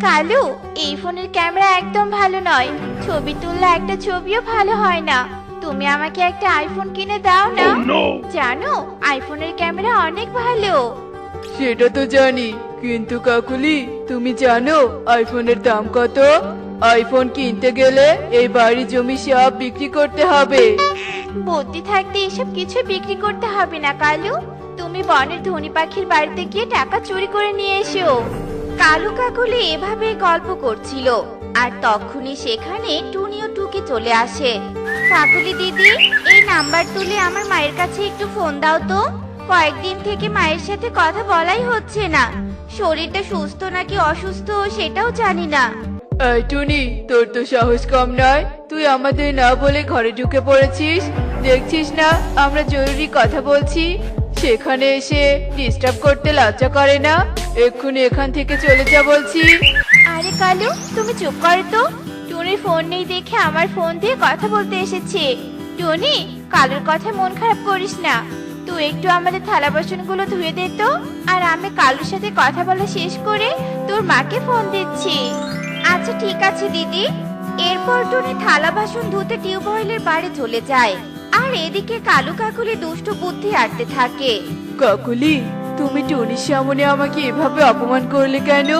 কালু, এই ফোনের ক্যামেরা একদম ভালো নয়। ছবি তুললে একটা ছবিও ভালো হয় না। তুমি আমাকে একটা আইফোন কিনে দাও না। জানো, আইফোনের ক্যামেরা অনেক ভালো। সেটা তো জানি, কিন্তু কাকুলি তুমি জানো আইফোনের দাম কত? আইফোন কিনতে গেলে এই বাড়ি জমি সব বিক্রি করতে হবে। বুদ্ধি থাকতে এসব কিছু বিক্রি করতে হবে না কালু। তুমি বনের ধনী পাখির বাড়িতে গিয়ে টাকা চুরি করে নিয়ে এসো। কালু কাকুলি এভাবে গল্প করছিল, আর তখনই সেখানে টুনি ও টুকি চলে আসে। কাকুলি দিদি, এই নাম্বার তুলে আমার মায়ের কাছে একটু ফোন দাও তো। কয়েকদিন থেকে মায়ের সাথে কথা বলাই হচ্ছে না। শরীরটা সুস্থ নাকি অসুস্থ সেটাও জানি না। এই টুনি, তোর তো সাহস কম নয়, তুই আমাদের না বলে ঘরে ঢুকে পড়েছিস। দেখছিস না আমরা জরুরি কথা বলছি, সেখানে এসে ডিস্টার্ব করতে লজ্জা করে না? এক্ষুনি এখান থেকে চলে যা বলছি। আরে কালু, তুমি চুপ করো তো। টুনির ফোন নেই দেখে আমার ফোন দিয়ে কথা বলতে এসেছে। টুনি, কালুর কথা মন খারাপ করিস না। তুই একটু আমাদের থালা বাসনগুলো ধুয়ে দে তো, আর আমি কালুর সাথে কথা বলা শেষ করে তোর মাকে ফোন দিচ্ছি। আচ্ছা ঠিক আছে দিদি। এরপর টুনি থালা বাসন ধুতে টিউবওয়েলের বাড়ি চলে যায়, আর এদিকে কালু কাকুলি দুষ্ট বুদ্ধি আটতে থাকে। কাকুলি, তুমি টুনির সামনে আমাকে এভাবে অপমান করলে কেন?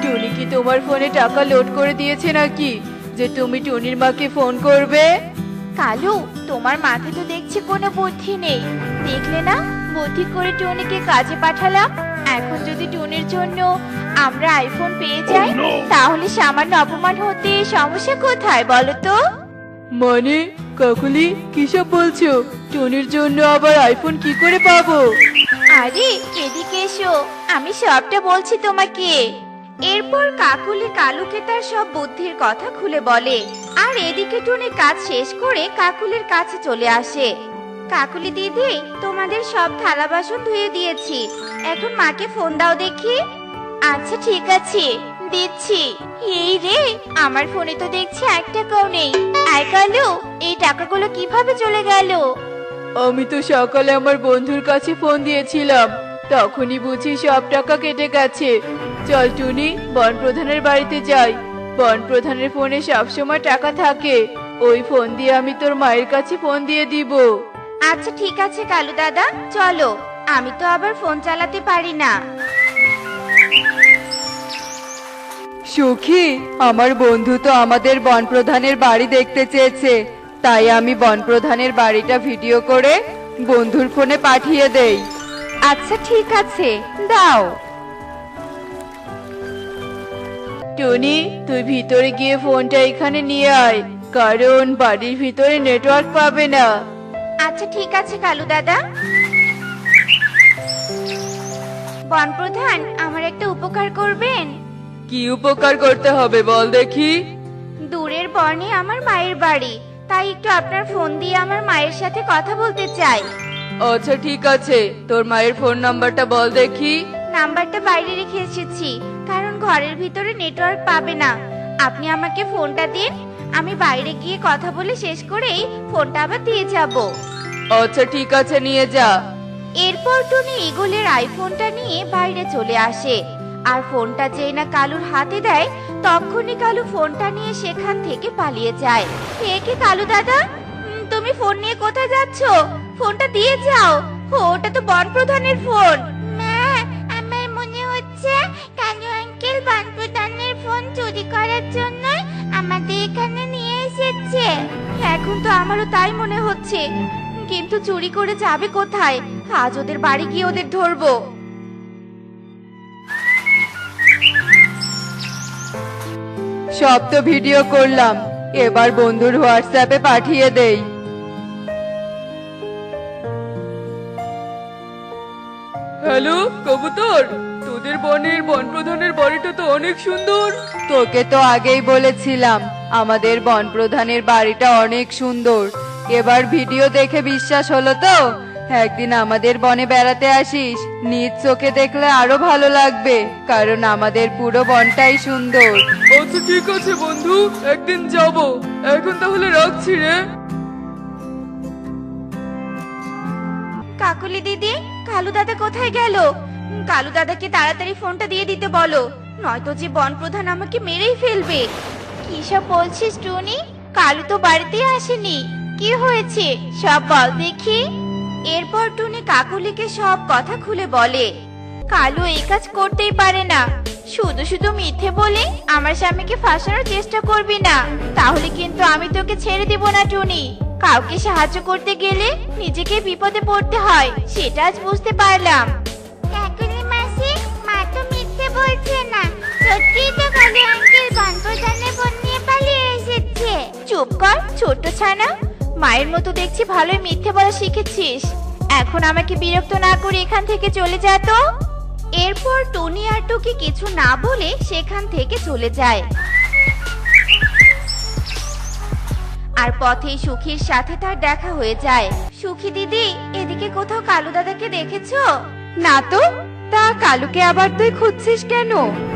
টুনি কি তোমার ফোনে টাকা লোড করে দিয়েছে নাকি যে তুমি টুনির মাকে ফোন করবে? কালু, তোমার মাথায় তো দেখছি কোনো বুদ্ধি নেই। দেখলে না, বুদ্ধি করে টুনিকে কাজে পাঠালাম। এখন যদি টুনির জন্য আমরা আইফোন পেয়ে যাই, তাহলে সামান্য অপমান হতে সমস্যা কোথায় বলো তো? মানে কাকুলি কিসব বলছো? টুনির জন্য আবার আইফোন কি করে পাবো? আরে এদিকে এসো, আমি সবটা বলছি তোমাকে। এরপর কাকুলি কালুকে তার সব বুদ্ধির কথা খুলে বলে, আর এদিকে টুনি কাজ শেষ করে কাকুলির কাছে চলে আসে। কাকুলি দিদি, তোমাদের সব থালা বাসন ধুয়ে দিয়েছি, এখন মাকে ফোন দাও দেখি। আচ্ছা ঠিক আছে, দিচ্ছি। এই রে, আমার ফোনে তো দেখছি 1 টাকাও নেই। আয় কালু, এই টাকাগুলো কিভাবে চলে গেল? আমি তো সকালে আমার বন্ধুর কাছে ফোন দিয়েছিলাম, তখনই বুঝি সব টাকা কেটে গেছে। চল টুনি, বন প্রধানের বাড়িতে যাই। বন প্রধানের ফোনে সবসময় টাকা থাকে, ওই ফোন দিয়ে আমি তোর মায়ের কাছে ফোন দিয়ে দিব। আচ্ছা ঠিক আছে কালু দাদা, চলো। আমি তো আবার ফোন চালাতে পারি না। সুখী, আমার বন্ধু তো আমাদের বন প্রধানের বাড়ি দেখতে চেয়েছে, তাই আমি বন প্রধানের বাড়িটা ভিডিও করে বন্ধুর ফোনে পাঠিয়ে দেই। আচ্ছা ঠিক আছে, দাও। টনি, তুই ভিতরে গিয়ে ফোনটা এখানে নিয়ে আয়, কারণ বাড়ির ভিতরে নেটওয়ার্ক পাবে না। আচ্ছা ঠিক আছে কালু দাদা। বন প্রধান, আমার একটা উপকার করবেন? কি উপকার করতে হবে বল দেখি? দূরের বনে আমার মায়ের বাড়ি, তাই একটু আপনার ফোন দিয়ে আমার মায়ের সাথে কথা বলতে চাই। আচ্ছা ঠিক আছে, তোর মায়ের ফোন নাম্বারটা বল দেখি। নাম্বারটা বাইরে রেখে এসেছি, কারণ ঘরের ভিতরে নেটওয়ার্ক পাবে না। আপনি আমাকে ফোনটা দিন, আমি বাইরে গিয়ে কথা বলে শেষ করেই ফোনটা আবার দিয়ে যাব। আচ্ছা ঠিক আছে, নিয়ে যা। এরপর টুনি ইগলের আইফোনটা নিয়ে বাইরে চলে আসে, আর ফোনটা যেই না কালুর হাতে দেয়, তখনই কালু ফোনটা নিয়ে সেখান থেকে পালিয়ে যায়। এ কি কালু দাদা, তুমি ফোন নিয়ে কোথায় যাচ্ছ? ফোনটা দিয়ে যাও। ওটা তো বন প্রধানের ফোন। মা, আমার মনে হচ্ছে কালু আঙ্কেল বন প্রধানের ফোন চুরি করার জন্য আমাদের এখানে নিয়ে এসেছে। এখন তো আমারও তাই মনে হচ্ছে, কিন্তু চুরি করে যাবে কোথায়? আজ ওদের বাড়ি গিয়ে ওদের ধরবো। সব তো ভিডিও করলাম, এবার বন্ধুর হোয়াটসঅ্যাপে পাঠিয়ে দেই। হ্যালো কবুতর, তোদের বনের বন প্রধানের বাড়িটা তো অনেক সুন্দর। তোকে তো আগেই বলেছিলাম আমাদের বন প্রধানের বাড়িটা অনেক সুন্দর। এবার ভিডিও দেখে বিশ্বাস হলো তো? একদিন আমাদের বনে বেড়াতে আসিস, নিজ চোখে দেখলে আরো ভালো লাগবে, কারণ আমাদের পুরো বনটাই সুন্দর। আচ্ছা ঠিক আছে বন্ধু, একদিন যাব। এখন তাহলে রাখছি রে। কাকুলি দিদি, কালু দাদা কোথায় গেল? কালু দাদাকে তাড়াতাড়ি ফোনটা দিয়ে দিতে বলো, নয়তো যে বনপ্রধান আমাকে মেরেই ফেলবে। কি সব বলছিস টুনি? কালু তো বাড়িতে আসেনি, কি হয়েছে সব বল দেখি। এরপর টুনি কাকুলিকে সব কথা খুলে বলে। কালু এই কাজ করতেই পারে না, শুধু শুধু মিথ্যে বলে আমার স্বামীকে ফাঁসানোর চেষ্টা করবি না, তাহলে কিন্তু আমি তোকে ছেড়ে দিব না টুনি। কাউকে সাহায্য করতে গেলে নিজেকে বিপদে পড়তে হয়, সেটা আজ বুঝতে পারলাম। কাকুলি মাসি, মা তো মিথ্যে বলছে না, সত্যিই তো কালু আঙ্কেল বনপ্রধানের বোন নিয়ে পালিয়ে এসেছে। চুপ কর ছোট্ট ছানা, মায়ের মতো দেখছি ভালোই মিথ্যে বলা শিখেছিস। এখন আমাকে বিরক্ত না করে এখান থেকে চলে যা তো। এরপর টুনি আর টুকি কিছু না বলে সেখান থেকে চলে যায়। আর পথে সুখীর সাথে তার দেখা হয়ে যায়। সুখী দিদি, এদিকে কোথাও কালু দাদাকে দেখেছো? না তো। তা কালুকে আবার তুই খুঁজছিস কেন?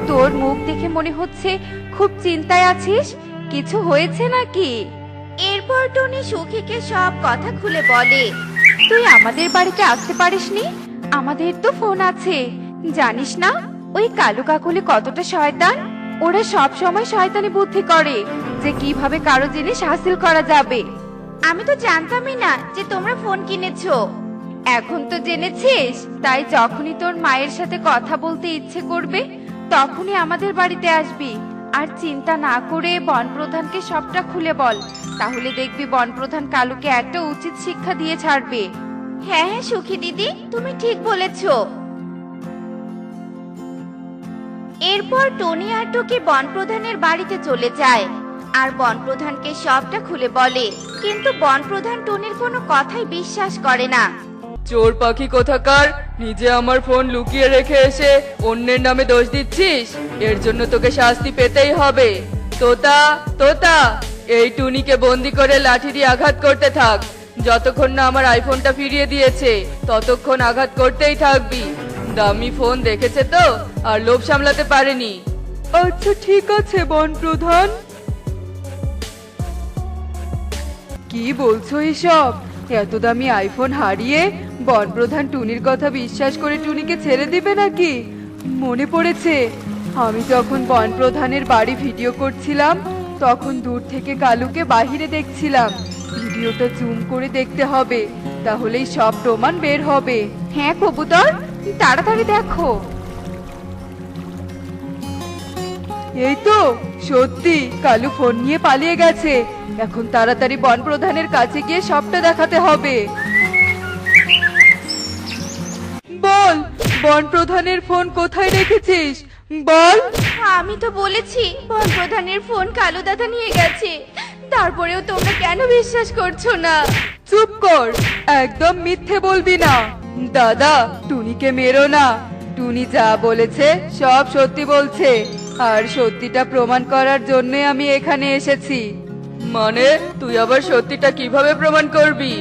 তোর মুখ দেখে মনে হচ্ছে খুব চিন্তায় আছিস, কিছু হয়েছে নাকি? এরপর টুনি সুখীকে সব কথা খুলে বলে। তুই আমাদের বাড়িতে আসতে পারিসনি? আমাদের তো ফোন আছে, জানিস না ওই কালু কাকুলি কতটা শয়তান। ওরা সব সময় শয়তানি বুদ্ধি করে যে কিভাবে কারো জিনিস হাসিল করা যাবে। আমি তো জানতামই না যে তোমরা ফোন কিনেছো। এখন তো জেনেছিস, তাই যখনই তোর মায়ের সাথে কথা বলতে ইচ্ছে করবে তখনই আমাদের বাড়িতে আসবি। আর চিন্তা না করে বনপ্রধানকে সবটা খুলে বল, তাহলে দেখবি বনপ্রধান কালুকে একটা উচিত শিক্ষা দিয়ে ছাড়বে। হ্যাঁ হ্যাঁ সুখী দিদি, তুমি ঠিক বলেছো। এরপর টনি আর টুকি বনপ্রধানের বাড়িতে চলে যায় আর বনপ্রধানকে সবটা খুলে বলে। কিন্তু বনপ্রধান টনির কোনো কথাই বিশ্বাস করে না। চোর পাখি কোথাকার, নিজে আমার ফোন লুকিয়ে রেখে এসে অন্যের নামে দোষ দিচ্ছিস, এর জন্য তোকে শাস্তি পেতেই হবে। তোতা তোতা, এই টুনিকে বন্দি করে লাঠি দিয়ে আঘাত করতে থাক। যতক্ষণ না আমার আইফোনটা ফিরিয়ে দিয়েছে ততক্ষণ আঘাত করতেই থাকবি। দামি ফোন দেখেছে তো, আর লোভ সামলাতে পারেনি। আচ্ছা ঠিক আছে বনপ্রধান। কি বলছো এসব? এত দামি আইফোন হারিয়ে বনপ্রধান টুনির কথা বিশ্বাস করে টুনিকে ছেড়ে দিবে নাকি? মনে পড়েছে, আমি যখন বনপ্রধানের বাড়ি ভিডিও করছিলাম তখন দূর থেকে কালুকে বাহিরে দেখছিলাম। ভিডিওটা জুম করে দেখতে হবে, তাহলেই সব প্রমাণ বের হবে। হ্যাঁ কবুতর, তাড়াতাড়ি দেখো। এই তো সত্যি কালু ফোন নিয়ে পালিয়ে গেছে। এখন তাড়াতাড়ি বনপ্রধানের কাছে গিয়ে সবটা দেখাতে হবে। বল, বনপ্রধানের ফোন কোথায় রেখেছিস বল। আমি তো বলেছি বনপ্রধানের ফোন কালু দাদা নিয়ে গেছে, তারপরেও তোমরা কেন বিশ্বাস করছো না? চুপ কর, একদম মিথ্যে বলবি না। দাদা, টুনিকে মেরো না। টুনি যা বলেছে সব সত্যি বলছে, আর সত্যিটা প্রমাণ করার জন্যই আমি এখানে এসেছি। মানে তুই আবার সত্যিটা কিভাবে প্রমাণ করবি?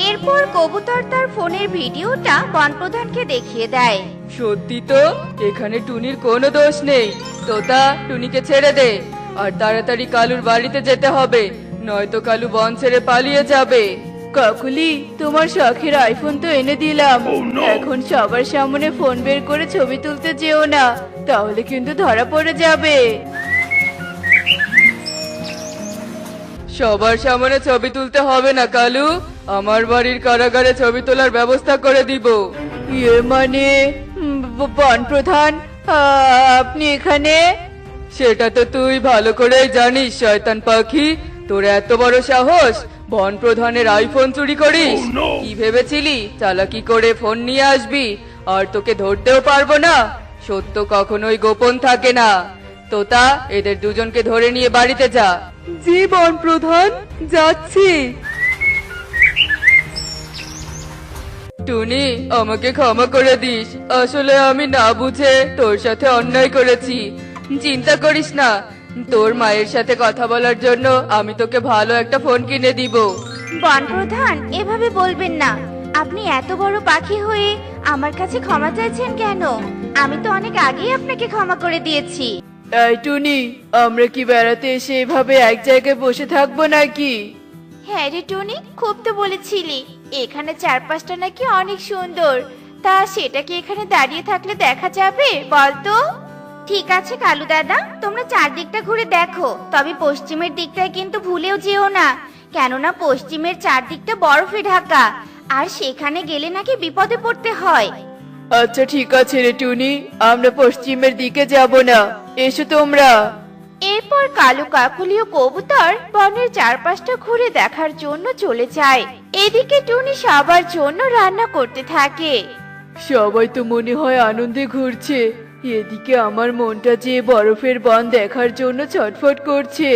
এরপর কবুতর তার ফোনের ভিডিওটা বনপ্রধানকে দেখিয়ে দেয়। সত্যি তো, এখানে টুনির কোনো দোষ নেই। তোতা, টুনিকে ছেড়ে দে, আর তাড়াতাড়ি কালুর বাড়িতে যেতে হবে, নয়তো কালু বন ছেড়ে পালিয়ে যাবে। কাকুলি, তোমার শখের আইফোন তো এনে দিলাম, এখন সবার সামনে ফোন বের করে ছবি তুলতে যেও না, তাহলে কিন্তু ধরা পড়ে যাবে। সবার সামনে ছবি তুলতে হবে না কালু, আমার বাড়ির কারাগারে ছবি তোলার ব্যবস্থা করে দিব। ইয়ে মানে বনপ্রধান, আপনি এখানে? সেটা তো তুই ভালো করেই জানিস শয়তান পাখি, তোর এত বড় সাহস বনপ্রধানের আইফোন চুরি করিস? কি ভেবেছিলি চালাকি করে ফোন নিয়ে আসবি আর তোকে ধরতেও পারবো না? সত্য কখনোই গোপন থাকে না। তোতা, এদের দুজনকে ধরে নিয়ে বাড়িতে যা। জি বনপ্রধান, যাচ্ছি। টুনি, আমাকে ক্ষমা করে দিস, আসলে আমি না বুঝে তোর সাথে অন্যায় করেছি। চিন্তা করিস না, তোর মায়ের সাথে কথা বলার জন্য আমি তোকে ভালো একটা ফোন কিনে দিব। বনপ্রধান, এভাবে বলবেন না। আপনি এত বড় পাখি হয়ে আমার কাছে ক্ষমা চাইছেন কেন? আমি তো অনেক আগেই আপনাকে ক্ষমা করে দিয়েছি। এই টুনি, আমরা কি বেড়াতে এসে এভাবে এক জায়গায় বসে থাকবো নাকি? হ্যাঁ রে টুনি, খুব তো বলেছিলি এখানে চারপাশটা নাকি অনেক সুন্দর, তা সেটা কি এখানে দাঁড়িয়ে থাকলে দেখা যাবে বলতো? ঠিক আছে কালু দাদা, তোমরা চারদিকটা ঘুরে দেখো, তবে পশ্চিমের দিকটায় কিন্তু ভুলেও যেও না, কেননা পশ্চিমের চারদিকটা বরফে ঢাকা, আর সেখানে গেলে নাকি বিপদে পড়তে হয়। আচ্ছা ঠিক আছে রে টুনি, আমরা পশ্চিমের দিকে যাব না, এসো তোমরা। এরপর কালু কাকলি ও কবুতর বনের চারপাশটা ঘুরে দেখার জন্য চলে যায়। এদিকে টুনি সবার জন্য রান্না করতে থাকে। সবাই তো মনে হয় আনন্দে ঘুরছে, এদিকে আমার মনটা যে বরফের বন দেখার জন্য ছটফট করছে।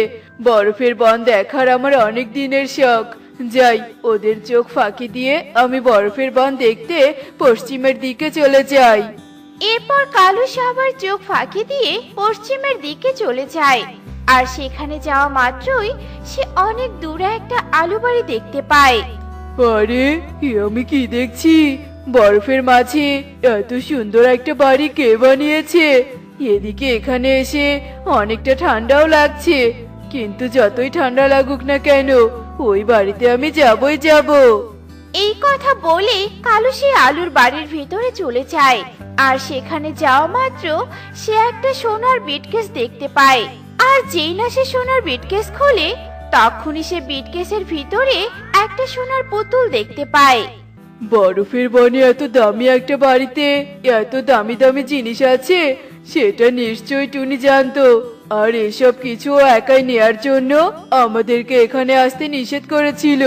বরফের বন দেখার আমার অনেক দিনের শখ। যাই, ওদের চোখ ফাঁকি দিয়ে আমি বরফের বন দেখতে পশ্চিমের দিকে চলে যাই। এরপর কালু সবার চোখ ফাঁকি দিয়ে পশ্চিমের দিকে চলে যায়, আর সেখানে যাওয়া মাত্রই সে অনেক দূরে একটা আলু বাড়ি দেখতে পায়। আরে এ আমি কি দেখছি, বরফের মাঝে এত সুন্দর একটা বাড়ি কে বানিয়েছে? এদিকে এখানে এসে অনেকটা ঠান্ডাও লাগছে, কিন্তু যতই ঠান্ডা লাগুক না কেন ওই বাড়িতে আমি যাবই যাব। এই কথা বলে কালু সেই আলুর বাড়ির ভিতরে চলে যায়, আর সেখানে যাওয়া মাত্র সে একটা সোনার বিটকেস দেখতে পায়। আর যেই না সে সোনার বিটকেস খোলে, তখনই সে বিটকেসের ভিতরে একটা সোনার পুতুল দেখতে পায়। বরফের বনে এত দামি একটা বাড়িতে এত দামি দামি জিনিস আছে, সেটা নিশ্চয়ই টুনি জানতো। আর এসব কিছু ও একাই নেয়ার জন্য আমাদেরকে এখানে আসতে নিষেধ করেছিল,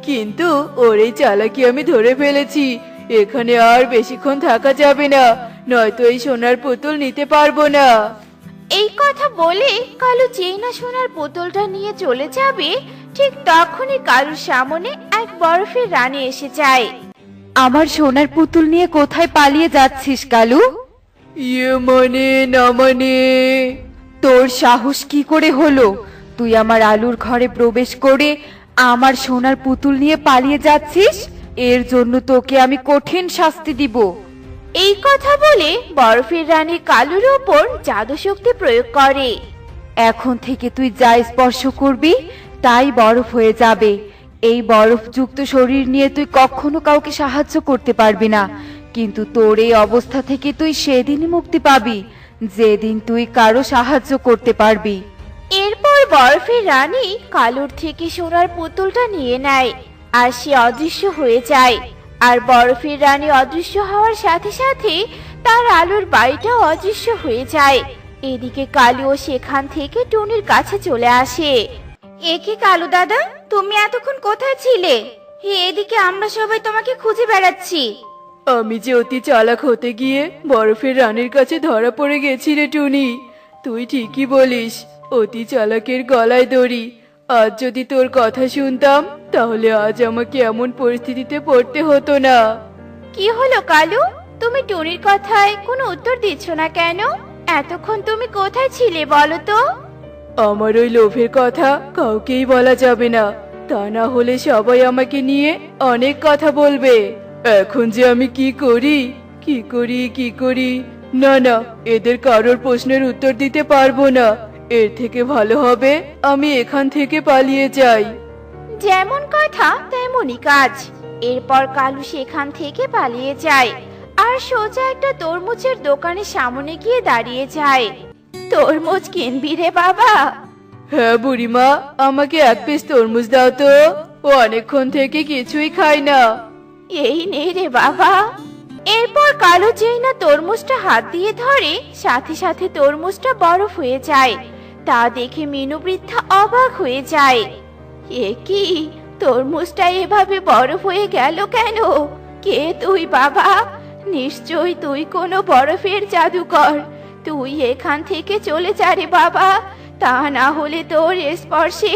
কিন্তু ওর এই চালাকি আমি ধরে ফেলেছি। এখানে আর বেশিক্ষণ থাকা যাবে না, নয়তো এই সোনার পুতুল নিতে পারবো না। এই কথা বলে কালু যেই না সোনার পুতুলটা নিয়ে চলে যাবে, ঠিক তখনই কালুর সামনে এক বরফের রানী এসে যায়। আমার সোনার পুতুল নিয়ে কোথায় পালিয়ে যাচ্ছিস কালু? ইয়ে মানে না মানে, তোর সাহস কি করে হলো? তুই আমার আলুর ঘরে প্রবেশ করে আমার সোনার পুতুল নিয়ে পালিয়ে যাচ্ছিস? এর জন্য তোকে আমি কঠিন শাস্তি দিব। এই কথা বলে বরফের রানী কালুর উপর জাদু শক্তি প্রয়োগ করে। এখন থেকে তুই যা স্পর্শ করবি তাই বরফ হয়ে যাবে। এই বরফযুক্ত শরীর নিয়ে তুই কখনো কাউকে সাহায্য করতে পারবি না, কিন্তু তোর এই অবস্থা থেকে তুই সেদিনই মুক্তি পাবি যেদিন তুই কারো সাহায্য করতে পারবি। এরপর বরফের রানী কালুর থেকে সোনার পুতুলটা নিয়ে নেয়, আর সে অদৃশ্য হয়ে যায়। আর বরফের রানী অদৃশ্য হওয়ার সাথে সাথে তার আলুর বাড়িটাও অদৃশ্য হয়ে যায়। এদিকে কালুও সেখান থেকে টুনির কাছে চলে আসে। একে কালু দাদা, তুমি এতক্ষণ কোথায় ছিলে? এদিকে আমরা সবাই তোমাকে খুঁজে বেড়াচ্ছি। আমি যে অতি চালাক হতে গিয়ে বরফের রানীর কাছে ধরা পড়ে গেছি রে টুনি। তুই ঠিকই বলিস, অতি চালাকের গলায় দড়ি। আজ যদি তোর কথা শুনতাম তাহলে আজ আমাকে এমন পরিস্থিতিতে পড়তে হতো না। কি হলো কালু, তুমি টুনির কথায় কোনো উত্তর দিচ্ছ না কেন? এতক্ষণ তুমি কোথায় ছিলে বলো তো? আমার ওই লোভের কথা কাউকেই বলা যাবে না, তা না হলে সবাই আমাকে নিয়ে অনেক কথা বলবে। এখন যে আমি কি করি কি করি কি করি, না না, এদের কারোর প্রশ্নের উত্তর দিতে পারবো না। এর থেকে ভালো হবে আমি এখান থেকে পালিয়ে যাই। যেমন কথা তেমনই কাজ। এরপর কালু সেখান থেকে পালিয়ে যায়, আর সোজা একটা তরমুজের দোকানের সামনে গিয়ে দাঁড়িয়ে যায়। তরমুজ কিনবি রে বাবা? হ্যাঁ বুড়িমা, আমাকে এক পিস তরমুজ দাও তো, ও অনেকক্ষণ থেকে কিছুই খায় না। এই নে রে বাবা। এরপর কালু যেই না তরমুজটা হাত দিয়ে ধরে, সাথে সাথে তরমুজটা বরফ হয়ে যায়। তা দেখে মিনু বৃদ্ধা অবাক হয়ে যায়। এ কি, তরমুজটা এভাবে বরফ হয়ে গেল কেন? কে তুই বাবা? নিশ্চয়ই তুই কোনো বরফের জাদুকর। তুই এখান থেকে চলে যা রে বাবা, তা না হলে তোর স্পর্শে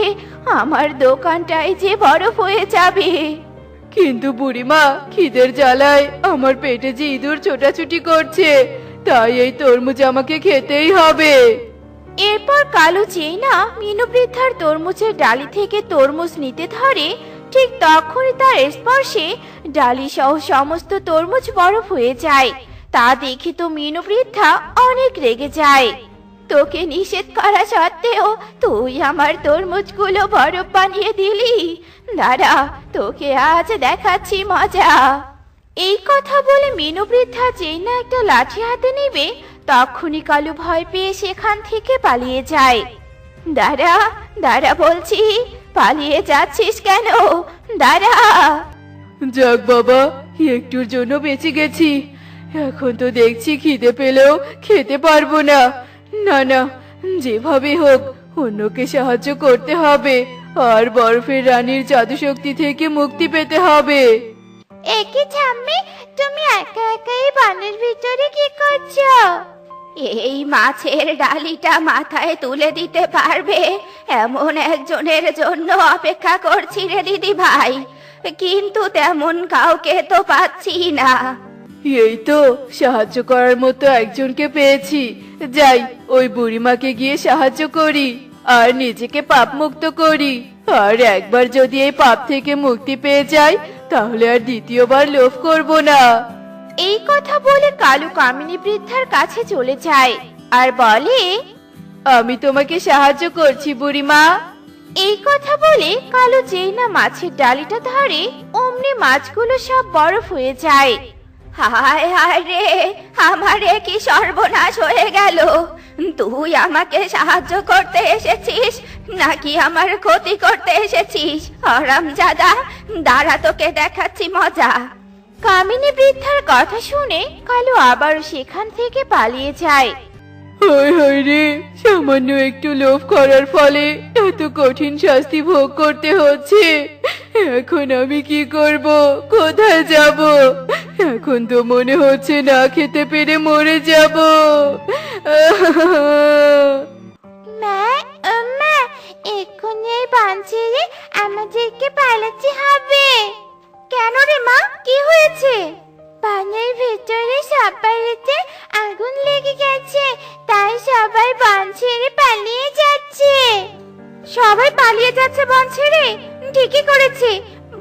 আমার দোকানটাই যে বরফ হয়ে যাবে। কিন্তু বুড়িমা, খিদের জ্বালায় আমার পেটে যে ইঁদুর ছোটাছুটি করছে, তাই এই তরমুজ আমাকে খেতেই হবে। এরপর কালু যেই না মিনু বৃদ্ধার তরমুজের ডালি থেকে তরমুজ নিতে ধরে, ঠিক তখনই তার স্পর্শে ডালি সহ সমস্ত তরমুজ বরফ হয়ে যায়। তা দেখে তো মিনু বৃদ্ধা অনেক রেগে যায়। তোকে নিষেধ করা সত্ত্বেও তুই আমার তরমুজগুলো বরফ বানিয়ে দিলি। দাঁড়া, তোকে আজ দেখাচ্ছি মজা। এই কথা বলে মিনু বৃদ্ধা যেই না একটা লাঠি হাতে নেবে, তখনই কালু ভয় পেয়ে সেখান থেকে পালিয়ে যায়। দাঁড়া দাঁড়া বলছি, পালিয়ে যাচ্ছিস কেন? দাঁড়া। যাক বাবা, একটুর জন্য বেঁচে গেছি। এখন তো দেখছি খিদে পেলেও খেতে পারবো না। না না, যেভাবে হোক অন্যকে সাহায্য করতে হবে, আর বরফের রানীর জাদু শক্তি থেকে মুক্তি পেতে হবে। একই ঠাম্মি, তুমি একা একাই বনের ভিতরে কি করছো? এই মাছের ডালিটা মাথায় তুলে দিতে পারবে এমন একজনের জন্য অপেক্ষা করছি রে দিদি ভাই, কিন্তু তেমন কাউকে তো পাচ্ছি না। এই তো সাহায্য করার মতো একজনকে পেয়েছি। যাই, ওই বুড়িমাকে গিয়ে সাহায্য করি আর নিজেকে পাপ মুক্ত করি। আর একবার যদি এই পাপ থেকে মুক্তি পেয়ে যাই, তাহলে আর দ্বিতীয়বার লোভ করব না। এই কথা বলে কালু কামিনী বৃদ্ধার কাছে চলে যায় আর বলে, আমি তোমাকে সাহায্য করছি বুড়িমা। এই কথা বলে কালু যেই না মাছের ডালিটা ধরে, অমনি মাছগুলো সব বরফ হয়ে যায়। হায় হায় রে, আমারে কি সর্বনাশ হয়ে গেল! তুই আমাকে সাহায্য করতে এসেছিস নাকি আমার ক্ষতি করতে এসেছিস? হারামজাদা, দাঁড়া, তোকে দেখাচ্ছি মজা। কামিনী বৃদ্ধার কথা শুনে কালু আবারও সেখান থেকে পালিয়ে যায়। হায় হায় রে, সামান্য একটু লোভ করার ফলে এত কঠিন শাস্তি ভোগ করতে হচ্ছে। এখন আমি কি করব, কোথায় যাব? এখন তো মনে হচ্ছে না খেতে পেরে মরে যাব। মা, মা, এক্ষুনি এই বান ছেড়ে আমাদেরকে পালাতে হবে। কেন রে মা, কি হয়েছে? বানের ভেতরে সবাইতে আগুন লেগে গেছে, তাই সবাই বান ছেড়ে পালিয়ে যাচ্ছে। সবাই পালিয়ে যাচ্ছে বন ছেড়ে? ঠিকই করেছে।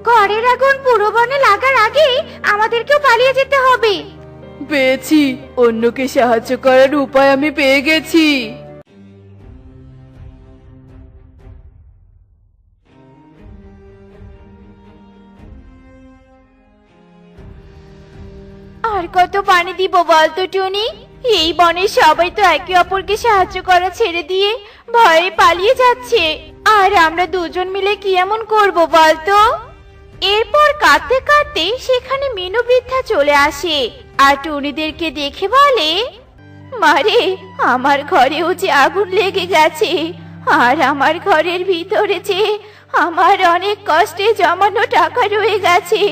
ঘরের আগুন পুরো বনে লাগার আগেই আমাদেরকেও পালিয়ে যেতে হবে। পেয়েছি, অন্যকে সাহায্য করার উপায় আমি পেয়ে গেছি। আর কত পানি দিব বলতো টুনি? এই বনের সবাই তো একে অপরকে সাহায্য করা ছেড়ে দিয়ে ভয়ে পালিয়ে যাচ্ছে, আর আমরা দুজন মিলে কি এমন করব বলতো? এরপর কাঁদতে কাঁদতে সেখানে মিনু বৃদ্ধা চলে আসে আর টুনিদেরকে দেখে বলে, মারে, আমার ঘরেও যে আগুন লেগে গেছে, আর আমার ঘরের ভিতরে যে আমার অনেক কষ্টে জমানো টাকা রয়ে গেছে।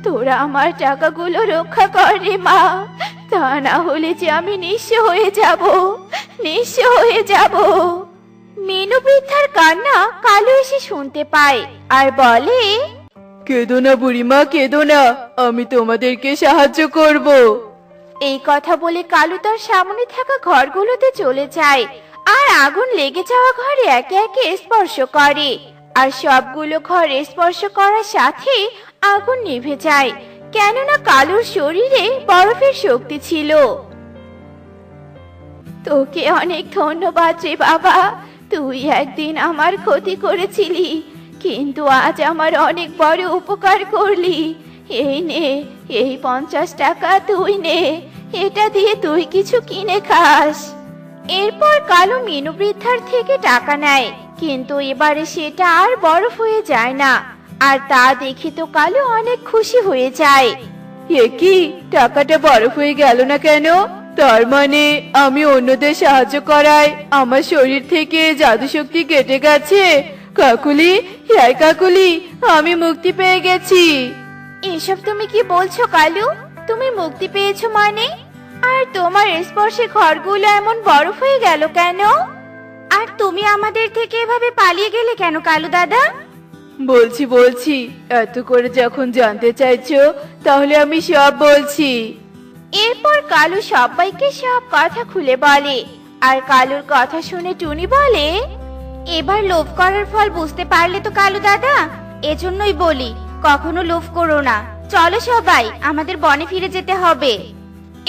তোরা আমার টাকাগুলো রক্ষা কর রে মা, তা না হলে যে আমি নিঃস্ব হয়ে যাব, নিঃস্ব হয়ে যাব। মিনু বৃদ্ধার কান্না কালু এসে শুনতে পায় আর বলে, কেঁদো না বুড়িমা, কেঁদো না, আমি তোমাদেরকে সাহায্য করব। এই কথা বলে কালু তার সামনে থাকা ঘরগুলোতে চলে যায় আর আগুন লেগে যাওয়া ঘরে একে একে স্পর্শ করে, আর সবগুলো ঘর স্পর্শ করার সাথে আগুন নিভে যায়, কেননা কালুর শরীরে বরফের শক্তি ছিল। তোকে অনেক ধন্যবাদ রে বাবা, তুই একদিন আমার ক্ষতি করেছিলি, কিন্তু আজ আমার অনেক বড় উপকার করলি। এই নে, এই 50 টাকা তুই নে, এটা দিয়ে তুই কিছু কিনে খাস। এরপর কালু মিনু বৃদ্ধার থেকে টাকা নেয়, কিন্তু এবারে সেটা আর বরফ হয়ে যায় না, আর তা দেখে তো কালু অনেক খুশি হয়ে যায়। এ কি, টাকাটা বরফ হয়ে গেল না কেন? তার মানে আমি অন্যদের সাহায্য করায় আমার শরীর থেকে জাদু শক্তি কেটে গেছে। কাকুলি, হ্যাঁ কাকুলি, আমি মুক্তি পেয়ে গেছি। এসব তুমি কি বলছো কালু? তুমি মুক্তি পেয়েছো মানে? আর তোমার স্পর্শে ঘরগুলো এমন বরফ হয়ে গেল কেন? আর তুমি আমাদের থেকে এভাবে পালিয়ে গেলে কেন কালু দাদা? বলছি বলছি, এত করে যখন জানতে চাইছো তাহলে আমি সব বলছি। এরপর কালু সবাইকে সব কথা খুলে বলে, আর কালুর কথা শুনে টুনি বলে, এবার লোভ করার ফল বুঝতে পারলে তো কালু দাদা, এজন্যই বলি কখনো লোভ করো না। চলো সবাই, আমাদের বনে ফিরে যেতে হবে।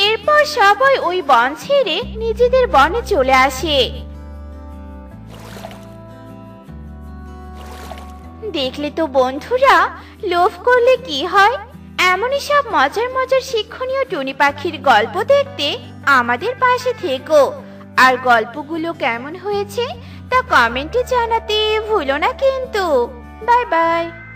এরপর সবাই ওই বন ছেড়ে নিজেদের বনে চলে আসে। দেখলে তো বন্ধুরা, লোভ করলে কি হয়? এমনই সব মজার মজার শিক্ষণীয় টুনি পাখির গল্প দেখতে আমাদের পাশে থেকো। আর গল্পগুলো কেমন হয়েছে তা কমেন্টে জানাতে ভুলো না কিন্তু। Bye bye.